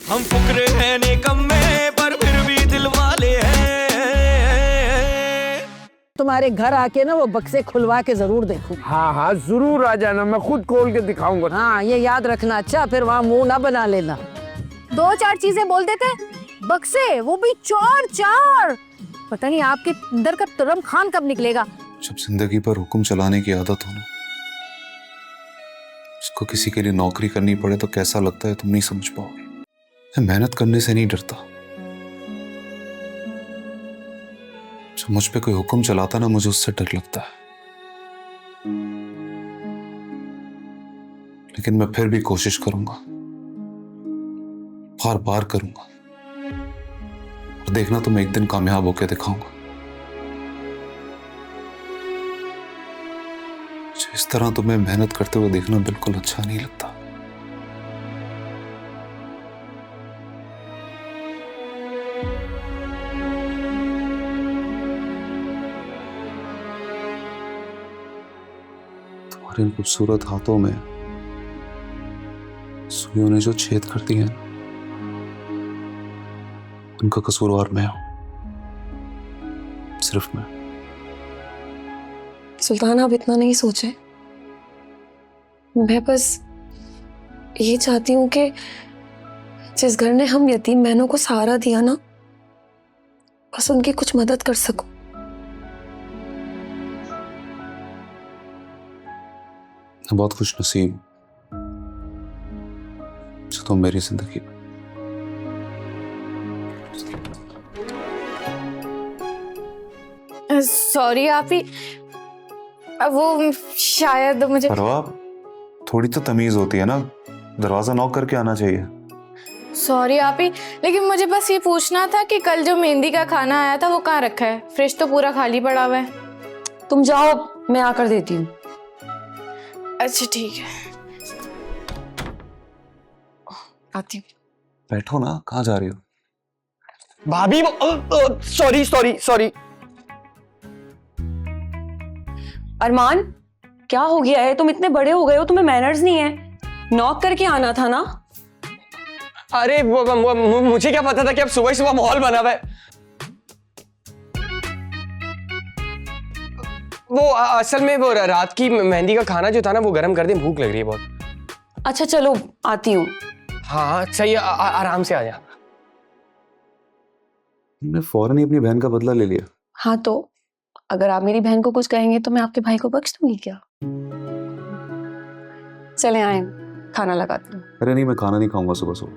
हम फुकरे हैं निकम्मे पर फिर भी दिल वाले हैं। तुम्हारे घर आके ना वो बक्से खुलवा के जरूर देखूं। हाँ हाँ जरूर आ जाना, मैं खुद खोल के दिखाऊंगा। हाँ ये याद रखना, अच्छा फिर वहाँ मुंह ना बना लेना। 2-4 चीजें बोल देते, बक्से वो भी 4-4। पता नहीं आपके अंदर का तुरम खान कब निकलेगा। जब जिंदगी पर हुक्म चलाने की आदत हो ना, उसको किसी के लिए नौकरी करनी पड़े तो कैसा लगता है तुम नहीं समझ पाओगे। मैं मेहनत करने से नहीं डरता, जब मुझ पे कोई हुक्म चलाता ना मुझे उससे डर लगता है। लेकिन मैं फिर भी कोशिश करूंगा, बार बार करूंगा, और देखना तुम एक दिन कामयाब होकर दिखाऊंगा। इस तरह तुम्हें मेहनत करते हुए देखना बिल्कुल अच्छा नहीं लगता। तुम्हारे इन खूबसूरत हाथों में सुइयों ने जो छेद कर दिए हैं, उनका कसूरवार मैं हूं, सिर्फ मैं। सुल्तान आप इतना नहीं सोचे, मैं बस ये चाहती हूँ कि जिस घर ने हम यतीम बहनों को सहारा दिया ना, बस उनकी कुछ मदद कर सकूं। मैं बहुत खुश नसीब हूं जो तुम मेरी जिंदगी में। सॉरी आप ही, वो शायद मुझे। परवाह, थोड़ी तो तमीज होती है ना, दरवाजा नॉक करके आना चाहिए। सॉरी आप ही, लेकिन मुझे बस ये पूछना था कि कल जो मेहंदी का खाना आया था वो कहाँ रखा है? फ्रिज तो पूरा खाली पड़ा हुआ है। तुम जाओ, मैं आकर देती हूँ। अच्छा ठीक है, आती हूँ। बैठो ना, कहाँ जा रही हो? भाभी सॉरी सॉरी सॉरी। अरमान क्या हो गया है? तुम इतने बड़े हो गए हो, तुम्हें मैनर्स नहीं है? नॉक करके आना था ना। अरे मुझे क्या पता था कि अब सुबह सुबह माहौल बना हुआ है। वो असल में वो रात की मेहंदी का खाना जो था ना वो गर्म कर दे, भूख लग रही है बहुत। अच्छा चलो आती हूँ। हाँ सही, आराम से आ जा। तुमने फौरन ही अपनी बहन का बदला ले लिया। हाँ तो अगर आप मेरी बहन को कुछ कहेंगे तो मैं आपके भाई को बख्श दूंगी क्या? चले आए, खाना लगाती हूँ। अरे नहीं, मैं खाना नहीं खाऊंगा सुबह सुबह।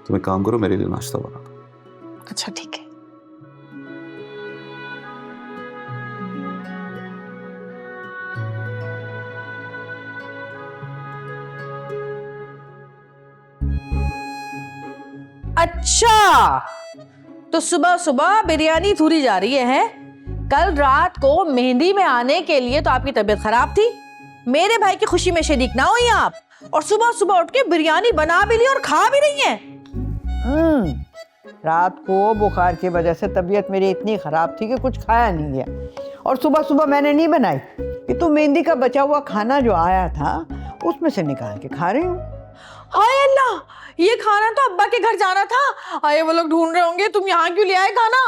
तुम एक काम करो, मेरे लिए नाश्ता बना दो। अच्छा ठीक है। अच्छा तो सुबह सुबह बिरयानी थूरी जा रही है? कल रात को मेहंदी में आने के लिए तो आपकी तबीयत खराब थी, मेरे भाई की खुशी में शरीक ना हुई आप, और सुबह सुबह उठ के बिरयानी बना भी ली और खा भी रही हैं। रात को बुखार की वजह से तबीयत मेरी इतनी खराब थी कि कुछ खाया नहीं गया, और सुबह सुबह मैंने नहीं बनाई कि तो मेहंदी का बचा हुआ खाना जो आया था उसमें से निकाल के खा रही हूँ। हाय अल्लाह, ये खाना तो अब्बा के घर जाना था। आए वो लोग ढूंढ रहे होंगे तुम यहाँ क्यों ले आए खाना?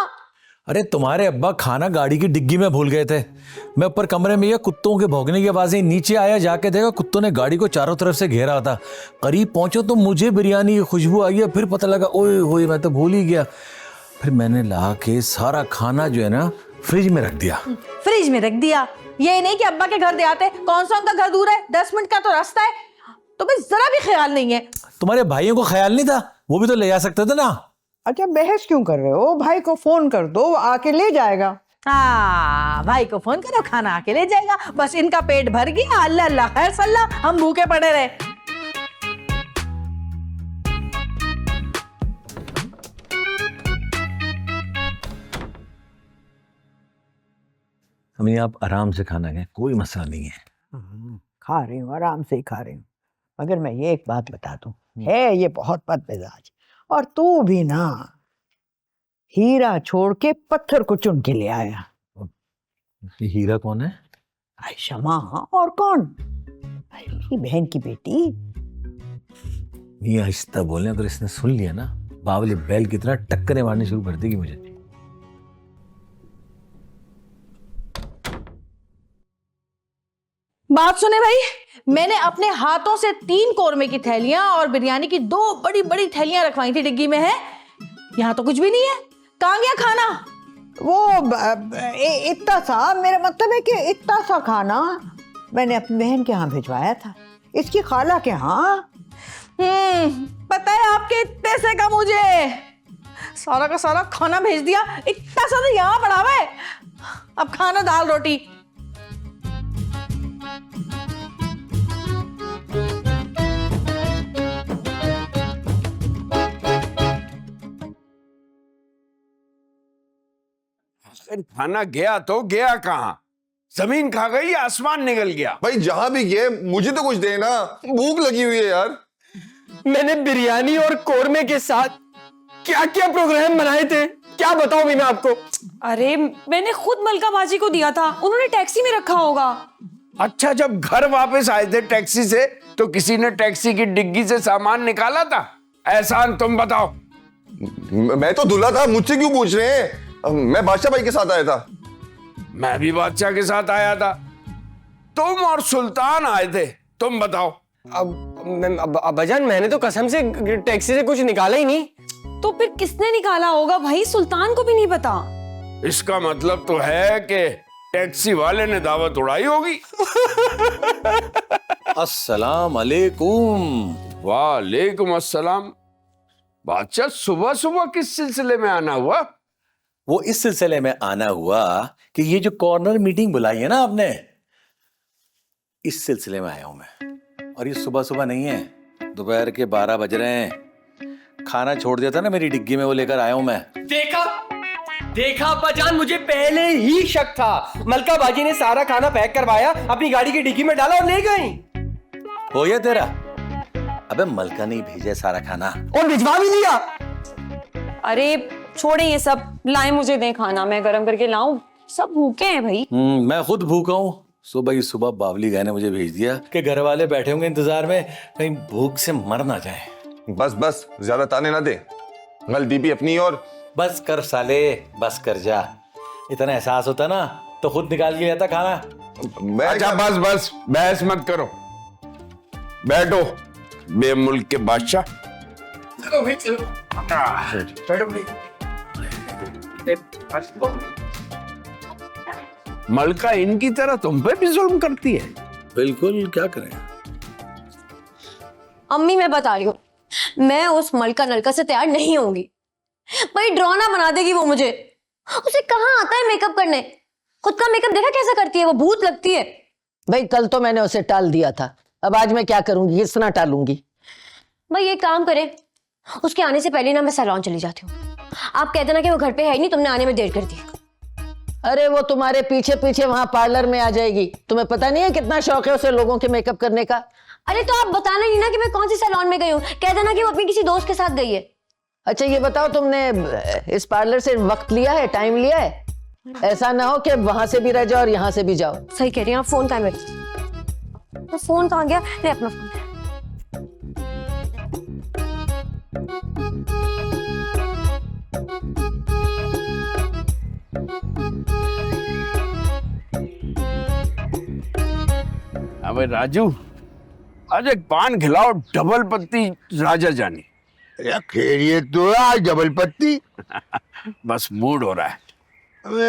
अरे तुम्हारे अब्बा खाना गाड़ी की डिग्गी में भूल गए थे। मैं ऊपर कमरे में ये कुत्तों के भौंकने की आवाजें, नीचे आया, जाके देखा कुत्तों ने गाड़ी को चारों तरफ से घेरा था। करीब पहुंचो तो मुझे बिरयानी की खुशबू आई है, फिर पता लगा ओए होए मैं तो भूल ही गया। फिर मैंने ला के सारा खाना जो है ना फ्रिज में रख दिया। फ्रिज में रख दिया? ये नहीं कि अब्बा के घर दे आते, कौन सा उनका घर दूर है, 10 मिनट का तो रास्ता है, तुम्हें जरा भी ख्याल नहीं है। तुम्हारे भाइयों को ख्याल नहीं था? वो भी तो ले जा सकते थे ना। अच्छा बहस क्यों कर रहे हो? भाई को फोन कर दो, वो आके ले जाएगा। हाँ भाई को फोन करो, खाना आके ले जाएगा। बस इनका पेट भर गया, अल्लाह अल्लाह खैर सल्लाह, हम भूखे पड़े रहे। अम्मी आप आराम से खाना खाएं, कोई मसला नहीं है। खा रही हूँ, आराम से ही खा रही हूँ। मगर मैं ये एक बात बता दूं, है ये बहुत बदमिजाज, और तू भी ना हीरा छोड़ के पत्थर को चुन के ले आया। ये हीरा कौन है? आयशा माँ, और कौन? मेरी बहन की बेटी। ये आहिस्ता बोलने, अगर इसने सुन लिया ना, बावली बैल की तरह टक्करें मारनी शुरू कर देगी मुझे। बात सुने भाई, मैंने अपने हाथों से 3 कौरमे की थैलियां और बिरयानी की 2 बड़ी बड़ी थैलियां रखवाई थी डिग्गी में। है यहाँ तो कुछ भी नहीं है। कहाँ गया खाना? वो इतना सा, मेरा मतलब है कि इतना सा खाना मैंने अपनी बहन के यहाँ भिजवाया था, इसकी खाला के यहाँ। पता है आपके पैसे का मुझे, सारा का सारा खाना भेज दिया। इतना सा तो यहाँ पड़ा हुआ है। अब खाना दाल रोटी। खाना गया तो गया कहाँ? जमीन खा गई, आसमान निकल गया। भाई जहां भी गए मुझे तो कुछ देना, भूख लगी हुई है यार। मैंने बिरयानी और कोरमे के साथ क्या क्या प्रोग्राम बनाए थे, क्या बताऊं भी मैं आपको। अरे मैंने खुद मलका बाजी को दिया था, उन्होंने टैक्सी में रखा होगा। अच्छा, जब घर वापस आए थे टैक्सी से तो किसी ने टैक्सी की डिग्गी से सामान निकाला था? एहसान तुम बताओ। मैं तो दूल्हा था, मुझसे क्यों पूछ रहे हैं? मैं बादशाह भाई के साथ आया था। मैं भी बादशाह के साथ आया था। तुम और सुल्तान आए थे, तुम बताओ। अब्बाजान, मैंने तो कसम से टैक्सी से कुछ निकाला ही नहीं। तो फिर किसने निकाला होगा भाई? सुल्तान को भी नहीं पता। इसका मतलब तो है कि टैक्सी वाले ने दावत उड़ाई होगी। अस्सलाम अलैकुम। वालेकुम अस्सलाम। बादशाह, सुबह सुबह किस सिलसिले में आना हुआ? वो इस सिलसिले में आना हुआ कि ये जो कॉर्नर मीटिंग बुलाई है ना आपने, इस सिलसिले में आया हूं मैं। और ये सुबह सुबह नहीं है, दोपहर के 12 बज रहे हैं। खाना छोड़ दिया था ना मेरी डिग्गी में, वो लेकर आया हूं मैं। देखा अब्बाजान, मुझे पहले ही शक था। मलका बाजी ने सारा खाना पैक करवाया, अपनी गाड़ी की डिग्गी में डाला और ले गई। हो गया तेरा? अबे मलका नहीं भेजा सारा खाना, और भिजवा भी दिया। अरे छोड़े ये सब, लाए मुझे दे खाना, मैं गरम करके लाऊं। सब भूखे हैं भाई। मैं खुद भूखा हूं। सुबह ही सुबह बावली गाय ने मुझे भेज दिया कि घर वाले बैठे होंगे इंतजार में, कहीं भूख से मर ना जाए। बस बस, ज्यादा ताने ना दे, गलती भी अपनी। और बस कर साले, बस कर जा। इतना एहसास होता ना तो खुद निकाल के लाता खाना। अच्छा बस बस, बहस मत करो, बैठो बेमुल्क के बादशाह। चलो भाई चलो, बैठो भाई। मलका इनकी तरह तुम पे भी जुल्म करती है। बिल्कुल, क्या करें। अम्मी, मैं बता रही हूँ, मैं उस मलका नलका से तैयार नहीं होंगी। भाई डरावना बना देगी वो मुझे। उसे कहाँ आता है मेकअप करने? खुद का मेकअप देखा कैसा करती है वो, भूत लगती है। भाई कल तो मैंने उसे टाल दिया था, अब आज मैं क्या करूंगी, किस तरह टालूंगी? भाई एक काम करे, उसके आने से पहले ना मैं सैलून चली जाती हूँ। आप कह देना कि वो घर पे है ही नहीं, तुमने आने में देर कर दी। अरे वो तुम्हारे पीछे पीछे वहां पार्लर में आ जाएगी। तुम्हें पता नहीं है कितना शौक है उसे लोगों के मेकअप करने का। अरे तो आप बताना नहीं ना कि मैं कौन सी सैलून में गई हूँ, कह देना कि वो अपनी किसी दोस्त के साथ गई है। अच्छा ये बताओ, तुमने इस पार्लर से वक्त लिया है, टाइम लिया है? ऐसा ना हो कि वहां से भी रह जाओ और यहाँ से भी जाओ। सही कह रही हैं आप। फोन कहाँ है? तो फोन कहाँ गया? ले अपना फोन। अबे राजू, आज एक पान खिलाओ, डबल पत्ती राजा जानी। खैरियत तो है आज, डबल पत्ती। बस मूड हो रहा है।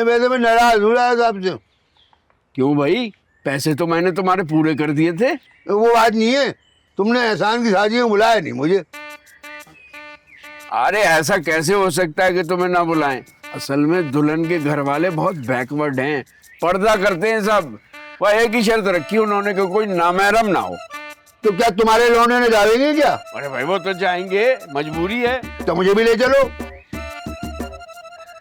वैसे मैं नाराज हो रहा था आपसे। क्यों भाई? पैसे तो मैंने तुम्हारे पूरे कर दिए थे। वो बात नहीं है, तुमने एहसान की शादी में बुलाया नहीं मुझे। अरे ऐसा कैसे हो सकता है कि तुम्हें ना बुलाएं? असल में दुल्हन के घर वाले बहुत बैकवर्ड हैं, पर्दा करते हैं सब। वह एक ही शर्त रखी उन्होंने कि कोई नामहरम ना हो। तो क्या तुम्हारे लौंडे ने जाएंगे क्या? अरे भाई वो तो जाएंगे, मजबूरी है। तो मुझे भी ले चलो।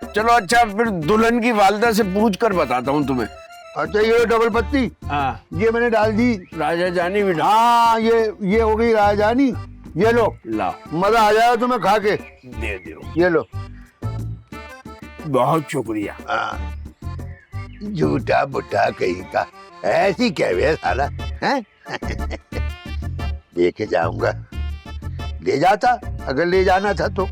चलो अच्छा, फिर दुल्हन की वालिदा से पूछ कर बताता हूँ तुम्हें। अच्छा ये लो डबल पत्ती। हाँ, ये मैंने डाल दी। राजा जानी भी हाँ ये हो गई राजा जानी। ये लो, लाओ, मजा आ जाएगा तुम्हें खा के। दे दो। ये लो। बहुत शुक्रिया। झूठा बुट्टा कहीं का, ऐसी क्या है साला है? देखे जाऊंगा ले जाता अगर ले जाना था तो।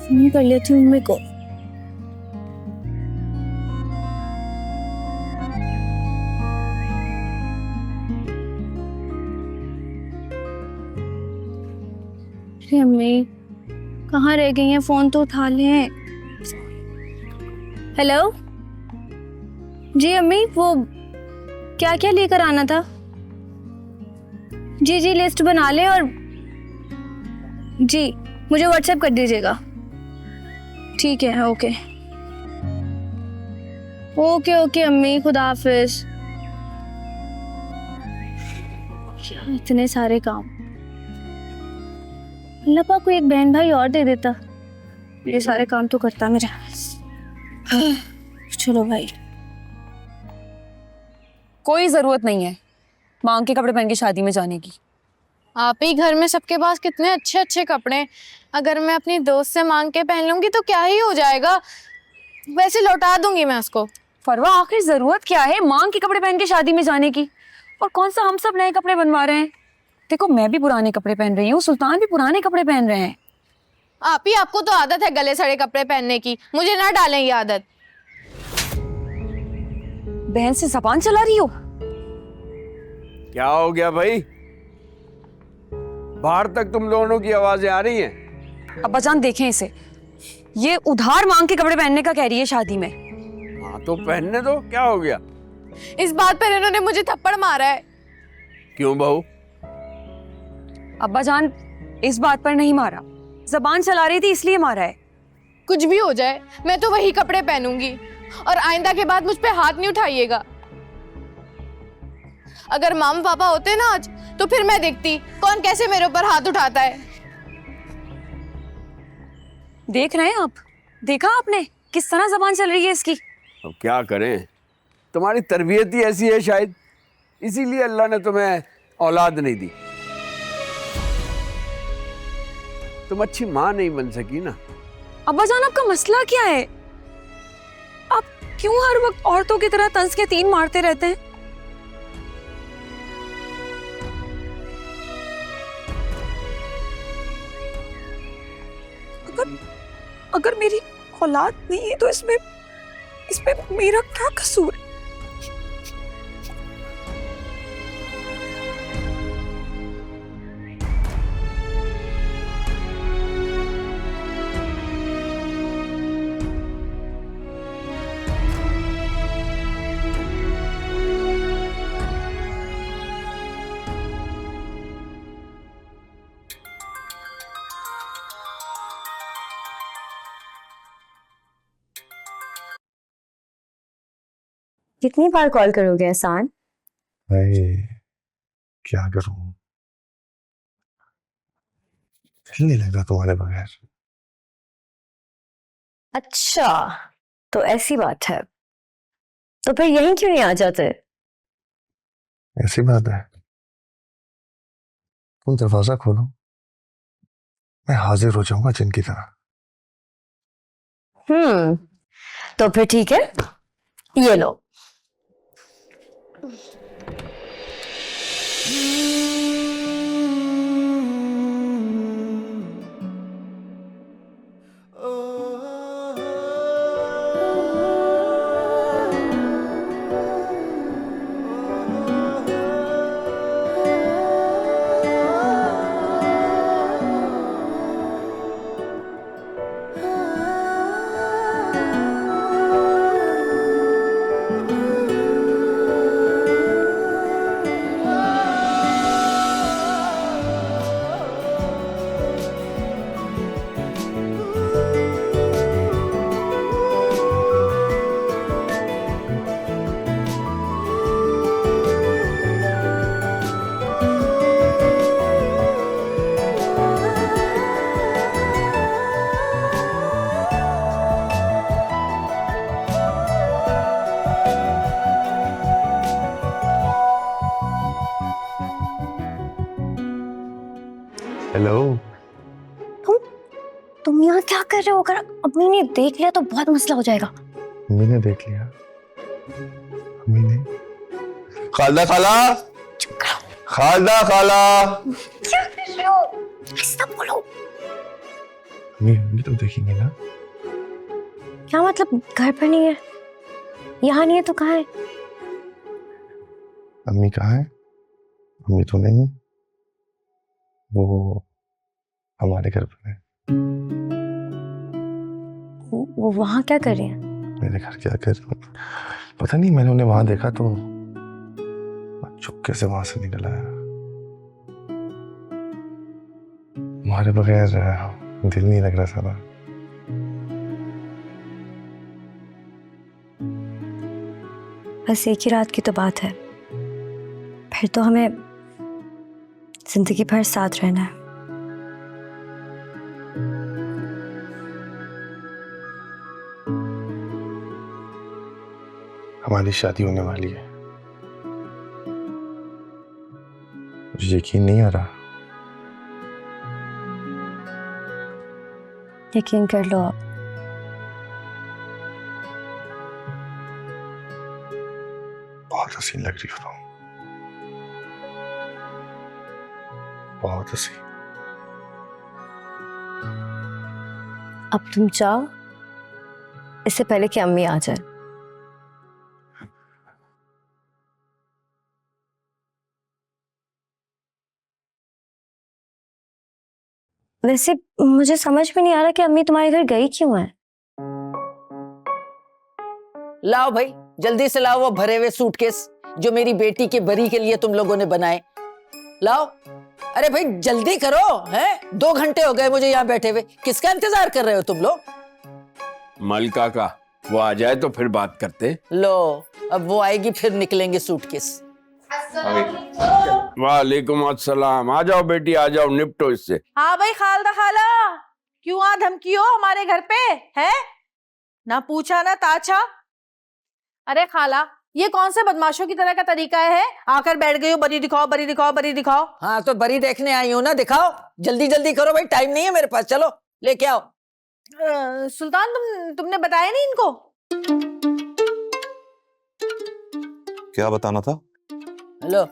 फोन कर लेती हूँ मम्मी को। अरे अम्मी कहाँ रह गई हैं? फोन तो उठा लें। हेलो जी अम्मी, वो क्या क्या लेकर आना था? जी जी लिस्ट बना लें और जी मुझे व्हाट्सएप कर दीजिएगा। ठीक है ओके ओके ओके अम्मी, खुदा हाफिज। इतने सारे काम, अल्लाह पाक को एक बहन भाई और दे देता, ये सारे काम तो करता मेरा। चलो भाई। कोई जरूरत नहीं है मांग के कपड़े पहन के शादी में जाने की। आप ही घर में सबके पास कितने अच्छे अच्छे कपड़े हैं, अगर मैं अपनी दोस्त से मांग के पहन लूंगी तो क्या ही हो जाएगा, वैसे लौटा दूंगी मैं उसको। फरवा आखिर जरूरत क्या है मांग के कपड़े पहन के शादी में जाने की? और कौन सा हम सब नए कपड़े बनवा रहे हैं? देखो मैं भी पुराने कपड़े पहन रही हूँ, सुल्तान भी पुराने कपड़े पहन रहे हैं। आप ही, आपको तो आदत है गले सड़े कपड़े पहनने की, मुझे ना डालें ये आदत। बहन से जबान चला रही हो? क्या हो गया भाई? बाहर तक तुम दोनों की आवाजें आ रही हैं। अब्बा जान देखें इसे, ये उधार मांग के कपड़े पहनने का कह रही है शादी में। हाँ तो पहनने दो, क्या हो गया? इस बात पर इन्होंने मुझे थप्पड़ मारा है। क्यों बहू? अब्बा जान इस बात पर नहीं मारा, जबान चला रही थी इसलिए मारा है। कुछ भी हो जाए मैं तो वही कपड़े पहनूंगी और आइंदा के बाद मुझ पे हाथ नहीं उठाइएगा। अगर मामा पापा होते ना आज तो फिर मैं देखती कौन कैसे मेरे ऊपर हाथ उठाता है। देख रहे हैं आप? देखा आपने किस तरह जबान चल रही है इसकी? अब क्या करें, तुम्हारी तरबियत ही ऐसी है शायद, इसीलिए अल्लाह ने तुम्हें औलाद नहीं दी। तुम अच्छी माँ नहीं बन सकी ना। अब्बा जान आपका मसला क्या है? आप क्यों हर वक्त औरतों की तरह तंज के तीन मारते रहते हैं? अगर मेरी औलाद नहीं है तो इसमें मेरा क्या कसूर है? कितनी बार कॉल करोगे एहसान? भाई क्या करूं, दिल नहीं लग रहा तुम्हारे बगैर। अच्छा तो ऐसी बात है, तो फिर यहीं क्यों नहीं आ जाते? ऐसी बात है, तुम दरवाजा खोलो, मैं हाजिर हो जाऊंगा जिन की तरह। तो फिर ठीक है, ये लो। हेलो, तुम यहाँ क्या कर रहे हो? अगर अम्मी ने देख लिया तो बहुत मसला हो जाएगा। अम्मी ने देख लिया? अम्मी ने? खालदा खाला, खालदा खाला, क्या कर रहे हो? ऐसा बोलो। अम्मी तो देखेंगे ना। क्या मतलब घर पर नहीं है? यहाँ नहीं है तो कहाँ है? अम्मी कहाँ है? अम्मी तो नहीं, वो हमारे घर पर है। वो वहाँ क्या कर रही है? मेरे घर क्या कर रही है पता नहीं, मैंने उन्हें वहां देखा तो चुपके से वहां से निकल आया। हमारे बगैर दिल नहीं लग रहा सारा। बस एक ही रात की तो बात है, फिर तो हमें जिंदगी भर साथ रहना है। हमारी शादी होने वाली है, मुझे यकीन नहीं आ रहा। यकीन कर लो आप। बहुत हसीन लग रही हो तुम, बहुत हसीन। अब तुम जाओ, इससे पहले कि अम्मी आ जाए। वैसे मुझे समझ में नहीं आ रहा कि अम्मी तुम्हारे घर गई क्यों है। लाओ भाई, जल्दी से लाओ वो भरे हुए सूटकेस जो मेरी बेटी के बरी के लिए तुम लोगों ने बनाए। लाओ, अरे भाई जल्दी करो, हैं? 2 घंटे हो गए मुझे यहाँ बैठे हुए। किसका इंतजार कर रहे हो तुम लोग? मलका का, वो आ जाए तो फिर बात करते। लो, अब वो आएगी फिर निकलेंगे सूटकेस। वालेकुम अस्सलाम। आ जाओ बेटी, आ जाओ, निपटो इससे। हाँ भाई खालदा खाला, क्यों आ धमकी हो हमारे घर पे? है ना पूछा ना ताछा। अरे खाला, ये कौन से बदमाशों की तरह का तरीका है? आकर बैठ गई हो, बरी दिखाओ बरी दिखाओ बरी दिखाओ। हाँ तो बरी देखने आई हूँ ना, दिखाओ, जल्दी जल्दी करो भाई, टाइम नहीं है मेरे पास। चलो लेके आओ। सुल्तान, तुमने बताया नहीं इनको? क्या बताना था? हेलो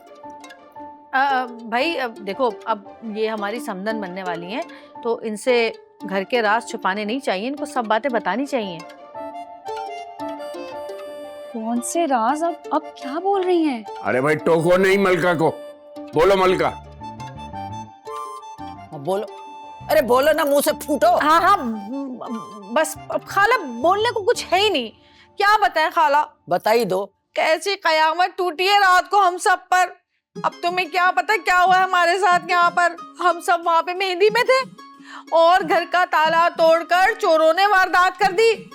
भाई अब देखो, अब ये हमारी समधन बनने वाली हैं, तो इनसे घर के राज छुपाने नहीं चाहिए, इनको सब बातें बतानी चाहिए। कौन से राज? अब क्या बोल रही हैं? अरे भाई टोको नहीं मलका को, बोलो मलका। बोलो, अरे बोलो ना, मुंह से फूटो। हाँ हाँ, बस अब खाला बोलने को कुछ है ही नहीं। क्या बताएं खाला? बता ही दो। कैसी कयामत टूटी है रात को हम सब पर। अब तुम्हें क्या पता क्या हुआ है हमारे साथ यहाँ पर। हम सब वहां पे मेहंदी में थे और घर का ताला तोड़कर चोरों ने वारदात कर दी।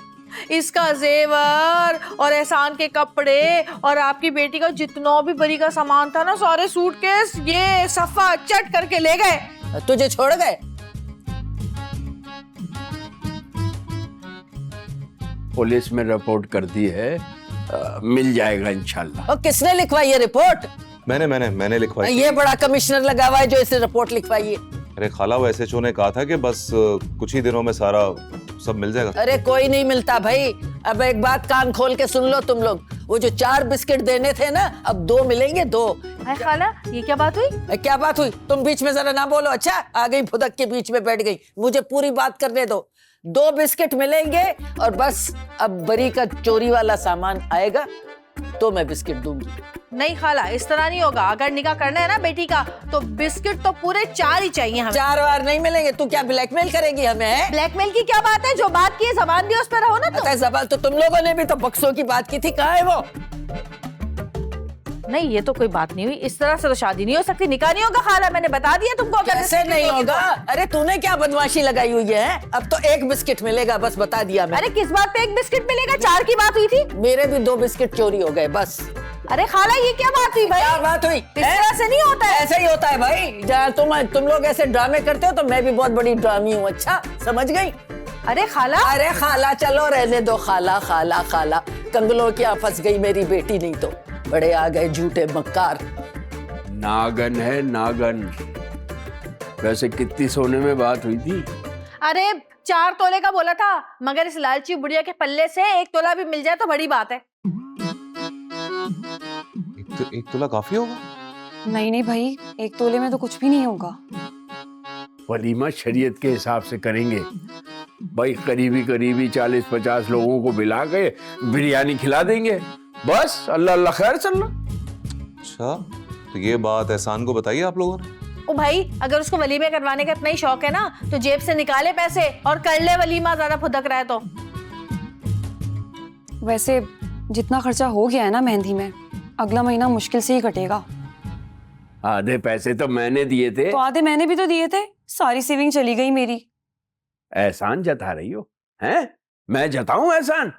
इसका जेवर और एहसान के कपड़े और आपकी बेटी का जितना भी बरी का सामान था ना, सारे सूटकेस ये सफा चट करके ले गए। तुझे छोड़ गए? पुलिस में रिपोर्ट कर दी है, मिल जाएगा इंशाल्लाह। और किसने लिखवाई है रिपोर्ट? मैंने लिखवाई। ये बड़ा कमिश्नर लगा हुआ है जो इसे रिपोर्ट लिखवाई है। अरे खाला, वो एसएचओ ने कहा था कि बस कुछ ही दिनों में सारा सब मिल जाएगा। अरे कोई नहीं मिलता भाई। अब एक बात कान खोल के सुन लो तुम लोग, वो जो 4 बिस्किट देने थे ना, अब 2 मिलेंगे, 2। खाला, ये क्या बात हुई? क्या बात हुई? तुम बीच में जरा ना बोलो। अच्छा, आ गई फुदक के बीच में बैठ गई, मुझे पूरी बात करने दो। 2 बिस्किट मिलेंगे और बस अब बरी का चोरी वाला सामान आएगा तो मैं बिस्किट दूंगी। नहीं खाला, इस तरह नहीं होगा। अगर निकाह करना है ना बेटी का, तो बिस्किट तो पूरे 4 ही चाहिए हमें। 4 बार नहीं मिलेंगे। तू क्या ब्लैकमेल करेगी हमें? ब्लैकमेल की क्या बात है? जो बात की है जबान भी उस पर रहो ना। तो जबान तो तुम लोगों ने भी तो बक्सों की बात की थी, कहाँ है वो? नहीं, ये तो कोई बात नहीं हुई। इस तरह से तो शादी नहीं हो सकती, निकाह नहीं होगा खाला। मैंने बता दिया तुमको। कैसे नहीं होगा? अरे तूने क्या बदमाशी लगाई हुई है? अब तो 1 बिस्किट मिलेगा, बस बता दिया मैं। अरे किस बात पे 1 बिस्किट मिलेगा? 4 की बात हुई थी। मेरे भी 2 बिस्किट चोरी हो गए बस। अरे खाला, ये क्या बात हुई भाई? क्या बात हुई? इस तरह से नहीं होता है। ऐसा ही होता है भाई। जहाँ तुम लोग ऐसे ड्रामे करते हो तो मैं भी बहुत बड़ी ड्रामी हूँ। अच्छा, समझ गई? अरे खाला, अरे खाला चलो रहने दो। खाला खाला खाला, कंगलों की फंस गई मेरी बेटी। नहीं तो बड़े आ गए झूठे मक्कार। नागन है नागन। वैसे कितनी सोने में बात हुई थी? अरे 4 तोले का बोला था, मगर इस लालची बुढ़िया के पल्ले से 1 तोला भी मिल जाए तो बड़ी बात है। एक तोला काफी होगा। नहीं नहीं भाई, 1 तोले में तो कुछ भी नहीं होगा। वलीमा शरीयत के हिसाब से करेंगे भाई, करीबी 40-50 लोगों को मिला के बिरयानी खिला देंगे, बस अल्लाह अल्लाह खैर चलना। अच्छा, तो ये बात एहसान को बताइए आप लोगों ने। ओ भाई, अगर उसको वलीमे करवाने का इतना ही शौक है ना, तो जेब से निकाले पैसे और कर ले वलीमा, ज्यादा फुदक रहा है तो। वैसे जितना खर्चा हो गया है ना मेहंदी में, अगला महीना मुश्किल से ही कटेगा। आधे पैसे तो मैंने दिए थे। तो आधे मैंने भी तो दिए थे, सारी सेविंग चली गई मेरी। एहसान जता रही हो हैं? मैं जताऊं एहसान?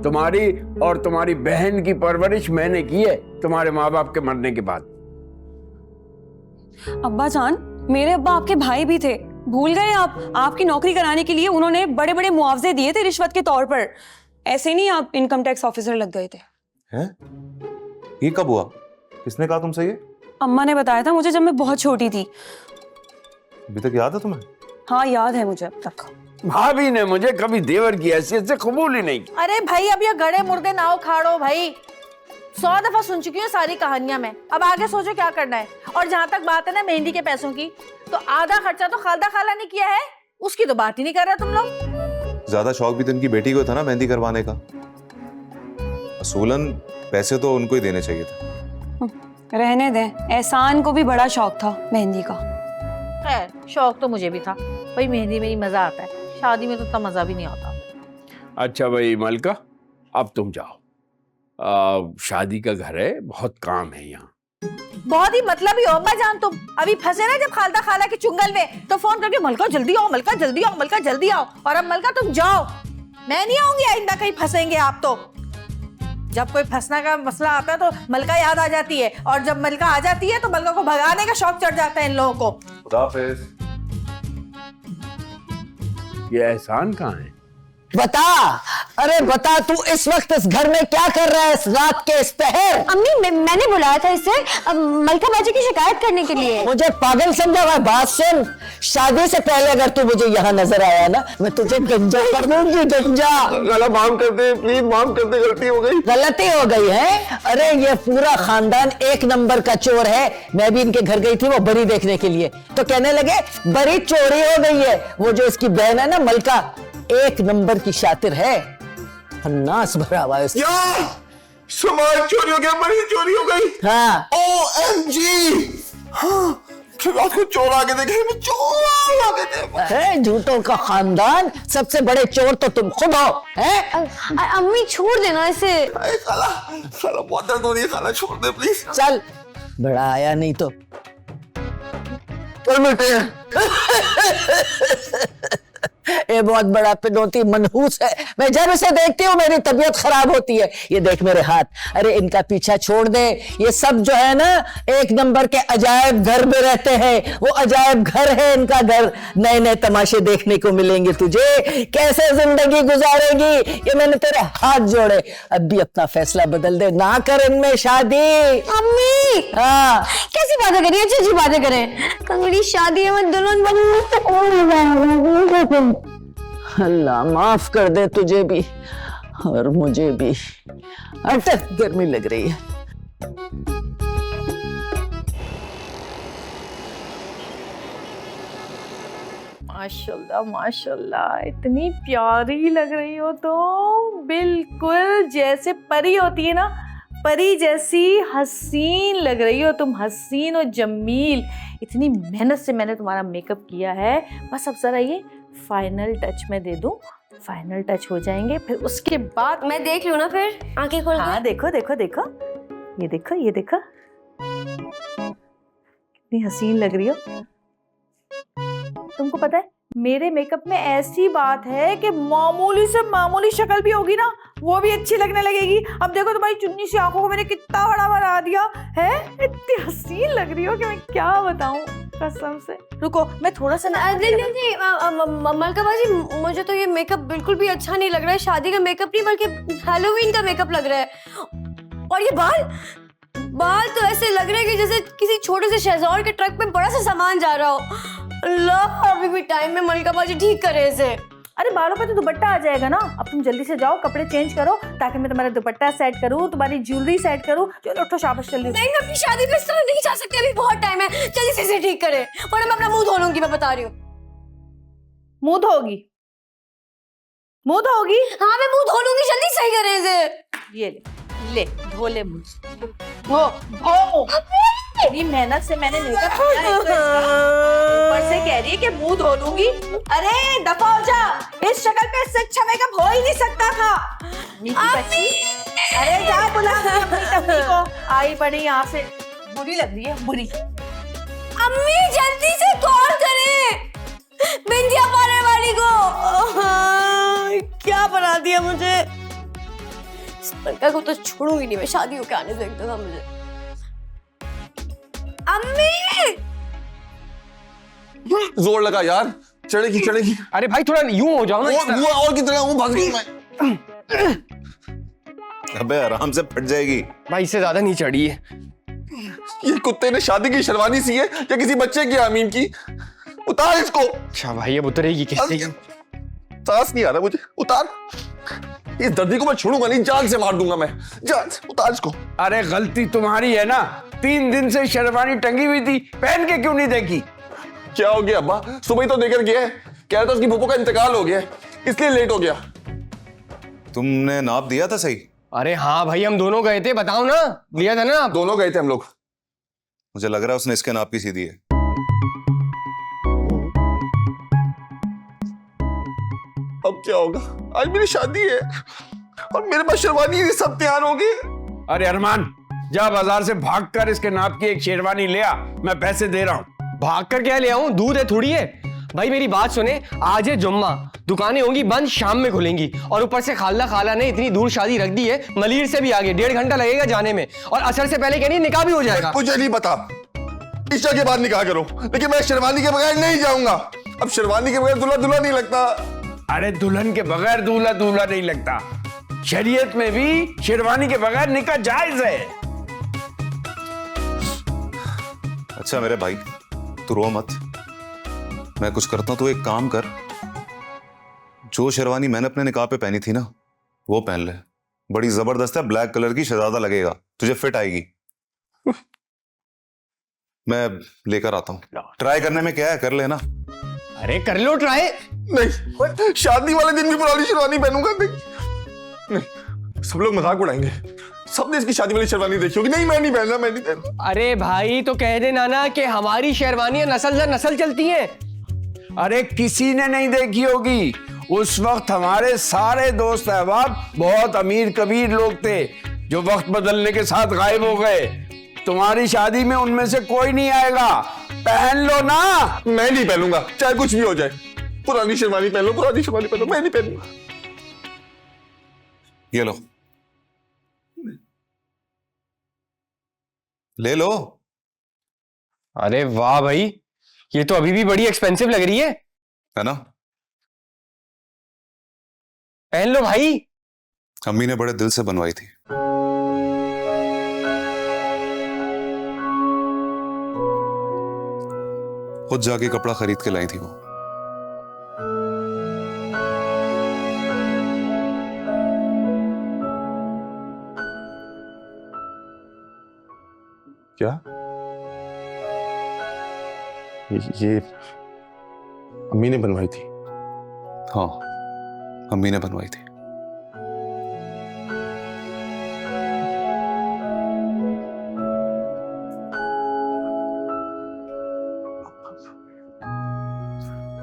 तुम्हारी और तुम्हारी बहन की परवरिश मैंने की है तुम्हारे माँ बाप के मरने के बाद। अब्बा जान, मेरे अब्बा आपके भाई भी थे, भूल गए आप? आपकी नौकरी कराने के लिए उन्होंने बड़े बड़े मुआवजे दिए थे रिश्वत के तौर पर। ऐसे नहीं आप इनकम टैक्स ऑफिसर लग गए थे। हैं? ये कब हुआ? किसने कहा तुमसे ये? अम्मा ने बताया था मुझे जब मैं बहुत छोटी थी। अभी तक याद है तुम्हें? हाँ याद है मुझे अब तक। भाभी ने मुझे कभी देवर की हैसियत से कबूल ही नहीं। अरे भाई, अब ये गड़े मुर्दे ना उखाड़ो भाई, 100 दफा सुन चुकी हूँ सारी कहानियां मैं। अब आगे सोचो क्या करना है। और जहां तक बात है ना मेहंदी के पैसों की, तो आधा खर्चा तो खालदा खाला ने किया है, उसकी तो बात ही नहीं कर रहा तुम लोग। ज्यादा शौक भी तो इनकी बेटी को था ना मेहंदी करवाने का। असूलन पैसे तो उनको ही देने चाहिए थे। रहने दें, एहसान को भी बड़ा शौक था मेहंदी का। खैर, शौक तो मुझे भी था भाई, मेहंदी में ही मजा आता है, शादी में तो इतना मजा भी नहीं आता। अच्छा भाई मलका, अब तुम जाओ, शादी का घर है, बहुत काम है यहाँ। बहुत ही मतलब ही हो अब्बा जान, तुम अभी फंसे ना जब खालदा खाला के चुंगल में, तो फोन करके मलका जल्दी आओ, मलका जल्दी आओ, मलका जल्दी आओ। और अब मलका तुम जाओ, मैं नहीं आऊंगी आइंदा, कहीं फंसेंगे आप तो। जब कोई फंसना का मसला आता है तो मलका याद आ जाती है, और जब मलका आ जाती है तो मलका को भगाने का शौक चढ़ जाता है इन लोगों को। खुदा हाफिज। ये एहसान कहाँ है? बता, अरे बता, तू इस वक्त इस घर में क्या कर रहा है इस रात के इस पहर? अम्मी, मैंने बुलाया था इसे मलका बाजी की शिकायत करने के लिए। मुझे पागल समझा हुआ है? बात सुन, शादी से पहले अगर तू मुझे यहाँ नजर आया ना, मैं तुझे गंजा कर दूंगी, गंजा। गला माफ कर दे प्लीज, माफ कर दे, गलती हो गई। गलती हो गई है? अरे ये पूरा खानदान 1 नंबर का चोर है। मैं भी इनके घर गई थी वो बरी देखने के लिए, तो कहने लगे बरी चोरी हो गई है। वो जो इसकी बहन है ना मलका, 1 नंबर की शातिर है, नास भरा हुआ है उसका। सामान चोरी हो गया, बड़ी चोरी हो गई। हाँ। OMG! हाँ, रात को चोर आगे देखे, चोर आगे देखे। झूठों का खानदान, सबसे बड़े चोर तो तुम खुद हो, हैं? अम्मी छोड़ देना इसे। साला साला बहुत दर्द हो रही है, साला छोड़ दे प्लीज। चल, बड़ा आया नहीं तो चल मिलते हैं। ये बहुत बड़ा पिनौती मनहूस है, मैं जब इसे देखती हूँ मेरी तबीयत खराब होती है। ये देख मेरे हाथ, अरे इनका पीछा छोड़ दे। ये सब जो है ना 1 नंबर के अजायब घर में रहते हैं, वो अजायब घर है इनका घर। नए नए तमाशे देखने को मिलेंगे तुझे, कैसे जिंदगी गुजारेगी ये मैंने तेरे हाथ जोड़े। अब भी अपना फैसला बदल दे, ना कर इनमें शादी। अम्मी, हाँ, कैसी बातें करिए, अच्छी बातें करें। कंगड़ी शादी है, मैं दुल्हन बनूंगी। अल्लाह माफ कर दे तुझे भी और मुझे भी। अटक, गर्मी लग रही है। माशाल्लाह माशाल्लाह, इतनी प्यारी लग रही हो तुम, बिल्कुल जैसे परी होती है ना, परी जैसी हसीन लग रही हो तुम, हसीन और जमील। इतनी मेहनत से मैंने तुम्हारा मेकअप किया है, बस अब जरा ये फाइनल टच में दे दूं, फाइनल टच हो जाएंगे, फिर उसके बाद मैं देख लूं ना फिर, आंखें खोल। हाँ देखो देखो देखो, ये देखो ये देखो, कितनी हसीन लग रही हो। तुमको पता है मेरे मेकअप में ऐसी बात है कि मामूली से मामूली शक्ल भी होगी ना, वो भी अच्छी लगने लगेगी। अब देखो तुम्हारी चुन्नी सी आंखों को मैंने कितना बड़ा बना दिया है, इतनी हसीन लग रही हो कि मैं क्या बताऊं कसम से। रुको मैं थोड़ा सा नहीं, मलका बाजी, मुझे तो ये मेकअप बिल्कुल भी अच्छा नहीं लग रहा है। शादी का मेकअप नहीं बल्कि हैलोवीन का मेकअप लग रहा है। और ये बाल तो ऐसे लग रहे हैं कि जैसे किसी छोटे से शहज़ाद के ट्रक में बड़ा सा सामान जा रहा हो। अल्लाह, अभी भी टाइम में मलका बाजी ठीक करे इसे। अरे बालों पे तो दुपट्टा आ जाएगा ना। अब तुम जल्दी से जाओ, कपड़े चेंज करो ताकि मैं तुम्हारा दुपट्टा सेट करूँ, तुम्हारी ज्वेलरी सेट करूँ। चलो उठो, शाबाश, जल्दी। नहीं, मैं अपनी शादी पे इस तरह नहीं जा सकती, अभी बहुत टाइम है। जल्दी से इसे ठीक करे वरना मैं अपना मुंह धो लूंगी, मैं बता रही हूँ। मुंह धोगी? मुंह धोगी? हाँ, मैं मुंह धो लूंगी, जल्दी सही करे इसे। ये ले धो ले मुंह। धो इतनी मेहनत से मैंने मेकअप किया है तो ऊपर से कह रही है कि मुंह धो लूंगी। अरे दफा हो जा, इस शक्ल पे इससे अच्छा मेकअप हो ही नहीं सकता था। बच्ची, अरे जा बुला अपनी टप्पी को। आई बड़ी यहाँ से बुरी लग रही है, बुरी। अम्मी जल्दी से कॉल करें बिंदिया पार्लर वाली को। क्या बना दिया मुझे। इस मलका को तो छोड़ूंगी नहीं मैं, शादी होके आने दो एक दफा मुझे। अम्मी जोर लगा यार, चढ़ेगी चढ़ेगी। अरे भाई थोड़ा यूं हो जाओ ना। और की तरह भाग रही मैं। अबे आराम से फट जाएगी। भाई इससे ज्यादा नहीं चढ़ी है। ये कुत्ते ने शादी की शेरवानी सी है या किसी बच्चे की आमीन की? उतार इसको। अच्छा भाई अब उतरेगी कैसे? सांस नहीं आ रहा मुझे, उतार। इस दर्दी को मैं छोड़ूंगा नहीं, जान से मार दूंगा मैं। जान से उतार इसको। अरे गलती तुम्हारी है ना, 3 दिन से शेरवानी टंगी हुई थी, पहन के क्यों नहीं देखी? क्या हो गया अब्बा? सुबह ही तो देकर गया है, कह रहा था उसकी फूफो का इंतकाल हो गया है, इसलिए लेट हो गया। तुमने नाप दिया था सही? अरे हाँ भाई हम दोनों गए थे, बताओ ना, लिया था ना? दोनों गए थे हम लोग। मुझे लग रहा है उसने इसके नाप की सीधी है। अब क्या होगा? आज मेरी शादी है और मेरे पास शेरवानी सब तैयार हो गई। अरे अरमान, जा बाजार से भागकर इसके नाप की एक शेरवानी ले आ, मैं पैसे दे रहा हूँ। भाग कर क्या ले आऊं, दूध है थोड़ी है। भाई मेरी बात सुने, आज है जुम्मा, दुकानें होंगी बंद, शाम में खुलेंगी। और ऊपर से खाला ने इतनी दूर शादी रख दी है, मलीर से भी आगे 1.5 घंटा लगेगा जाने में, और असर से पहले कहनी निकाह भी हो जाएगा। मुझे नहीं पता, ईशा के बाद निकाह करो, लेकिन मैं शेरवानी के बगैर नहीं जाऊंगा। अब शेरवानी के बगैर दूल्हा दूल्हा नहीं लगता। अरे दुल्हन के बगैर दूल्हा दूल्हा नहीं लगता, शरीयत में भी शेरवानी के बगैर निकाह जायज है। अच्छा मेरे भाई, तू रो मत, मैं कुछ करता हूं। तू एक काम कर, जो शेरवानी मैंने अपने निकाह पे पहनी थी ना, वो पहन ले। बड़ी जबरदस्त है, ब्लैक कलर की, शहजादा लगेगा, तुझे फिट आएगी। मैं लेकर आता हूं। ट्राई करने में क्या है, कर लेना। अरे कर लो ट्राई। नहीं, शादी वाले दिन भी पुरानी शेरवानी पहनूंगा। नहीं, सब लोग मजाक उड़ाएंगे, सबने इसकी शादी वाली शेरवानी देखी होगी। नहीं मैं नहीं पहनना, मैं नहीं पहनना। अरे भाई तो कह दे नाना कि हमारी शेरवानियां नस्ल दर नस्ल चलती हैं। अरे किसी ने नहीं देखी होगी, उस वक्त हमारे सारे दोस्त अहबाब बहुत अमीर कबीर लोग थे जो वक्त बदलने के साथ गायब हो गए। तुम्हारी शादी में उनमें से कोई नहीं आएगा, पहन लो ना। मैं नहीं पहनूंगा, चाहे कुछ भी हो जाए। पुरानी शेरवानी पहन लो, पुरानी शेरवानी पहन लो, मैं नहीं पहनूंगा। ये लो, ले लो। अरे वाह भाई, ये तो अभी भी बड़ी एक्सपेंसिव लग रही है ना? पहन लो भाई। अम्मी ने बड़े दिल से बनवाई थी। खुद जाके कपड़ा खरीद के लाई थी वो। क्या? ये अम्मी ने बनवाई थी? हाँ, अम्मी ने बनवाई थी।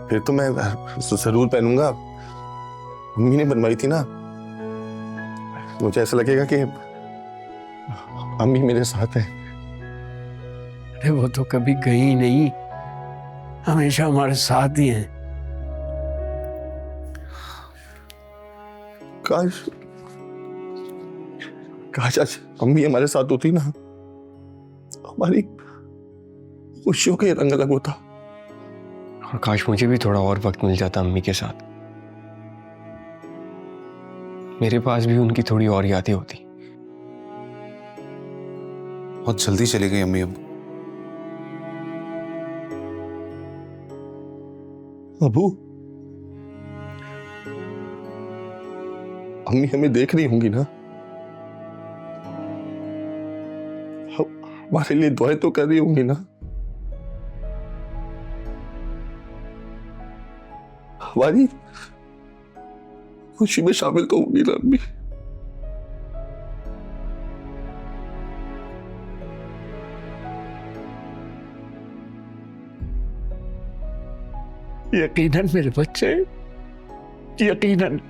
फिर तो मैं जरूर पहनूंगा। अम्मी ने बनवाई थी ना, मुझे ऐसा लगेगा कि अम्मी मेरे साथ है। अरे वो तो कभी गई नहीं, हमेशा हमारे साथ ही हैं। काश काश आज अम्मी हमारे साथ होती ना, हमारी खुशियों के रंग अलग होता। और काश मुझे भी थोड़ा और वक्त मिल जाता अम्मी के साथ, मेरे पास भी उनकी थोड़ी और यादें होती। बहुत जल्दी चली गई अम्मी। अब अबू, अम्मी हमें देख रही होंगी ना? हमारे लिए दुआएं तो कर रही होंगी ना? हमारी खुशी में शामिल तो होंगी ना अम्मी? यकीनन मेरे बच्चे, यकीनन।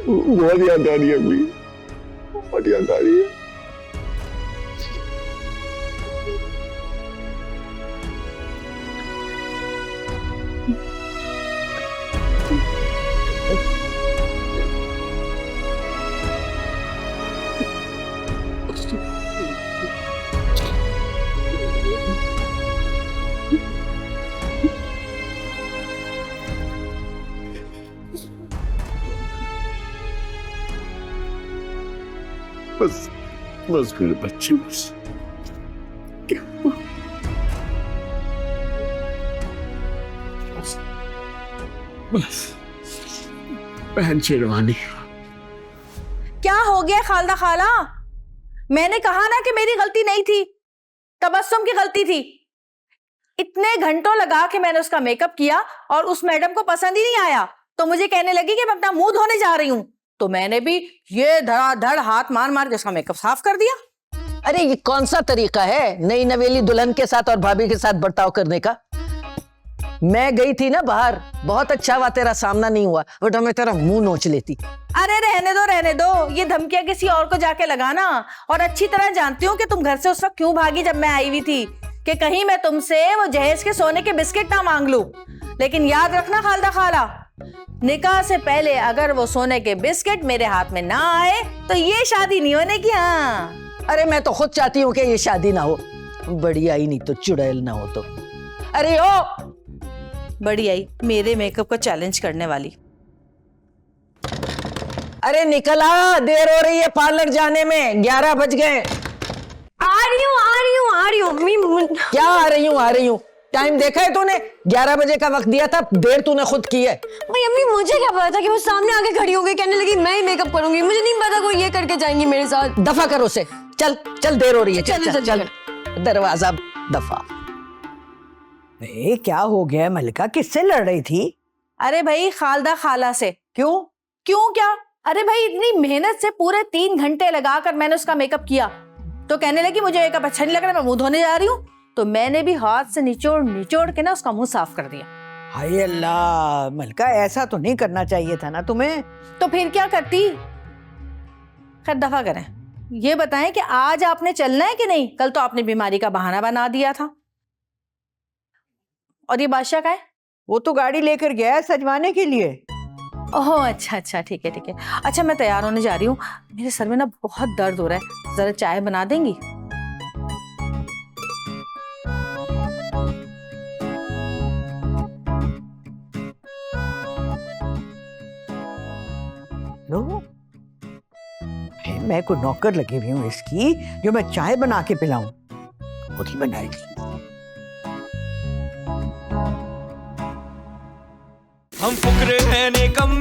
बहुत याद आ रही है अम्मी, बहुत याद आ रही है। बस बस मेरे बच्चे, बस बस बहन शेरवानी। क्या हो गया खालदा खाला? मैंने कहा ना कि मेरी गलती नहीं थी, तबस्सुम की गलती थी। इतने घंटों लगा के मैंने उसका मेकअप किया और उस मैडम को पसंद ही नहीं आया, तो मुझे कहने लगी कि मैं अपना मुंह धोने जा रही हूँ, तो मैंने भी ये धड़ाधड़ हाथ मार मार के उसका मेकअप साफ कर दिया। अरे ये कौन सा तरीका है नई नवेली दुल्हन के साथ और भाभी के साथ बर्ताव करने का? मैं गई थी ना बाहर, बहुत अच्छा हुआ तेरा सामना नहीं हुआ, वरना मैं तेरा मुंह नोच लेती। अरे रहने दो, ये धमकियां किसी और को जाके लगाना। और अच्छी तरह जानती हूँ कि तुम घर से उस वक्त क्यों भागी जब मैं आई हुई थी, कि कहीं मैं तुमसे वो जहेज के सोने के बिस्किट ना मांग लूं। लेकिन याद रखना खालदा खाला, निकाह से पहले अगर वो सोने के बिस्किट मेरे हाथ में ना आए तो ये शादी नहीं होने की। हाँ, अरे मैं तो खुद चाहती हूँ कि ये शादी ना हो, बड़ी आई नहीं तो चुड़ैल ना हो तो। अरे ओ बड़ी आई मेरे मेकअप को चैलेंज करने वाली। अरे निकल आ, देर हो रही है पार्लर जाने में, 11 बज गए। आ रही हूँ। क्या आ रही हूँ? टाइम देखा है तूने? 11 बजे का वक्त दिया था, देर तूने खुद की है। भाई अम्मी, मुझे क्या पता था कि वो सामने आके खड़ी हो गई, कहने लगी मैं ही मेकअप करूंगी, मुझे नहीं पता कोई ये करके जाएंगी मेरे साथ। दफा करो उसे, चल चल, देर हो रही है, चल चल, चल। दरवाजा दफा। क्या हो गया मलिका, किससे लड़ रही थी? अरे भाई खालदा खाला से। क्यों क्या? अरे भाई इतनी मेहनत से पूरे 3 घंटे लगाकर मैंने उसका मेकअप किया, तो कहने लगी मुझे मेकअप अच्छा नहीं लग रहा, मैं मुंह धोने जा रही हूँ। तो मैंने भी हाथ से निचोड़ के ना उसका मुंह साफ कर दिया। हाय अल्लाह मलिका, ऐसा तो नहीं करना चाहिए था ना तुम्हें। तो फिर क्या करती? खैर दफा करें, ये बताएं कि आज आपने चलना है कि नहीं? कल तो आपने बीमारी का बहाना बना दिया था। और ये बादशाह का है? वो तो गाड़ी लेकर गया है सजवाने के लिए। ओह अच्छा, ठीक है। अच्छा मैं तैयार होने जा रही हूँ, मेरे सर में ना बहुत दर्द हो रहा है, जरा चाय बना देंगी? मैं कोई नौकर लगी हुई हूँ इसकी, जो मैं चाय बना के पिलाऊं? खुद ही बनाएगी। हम फुकरे हैं नेकम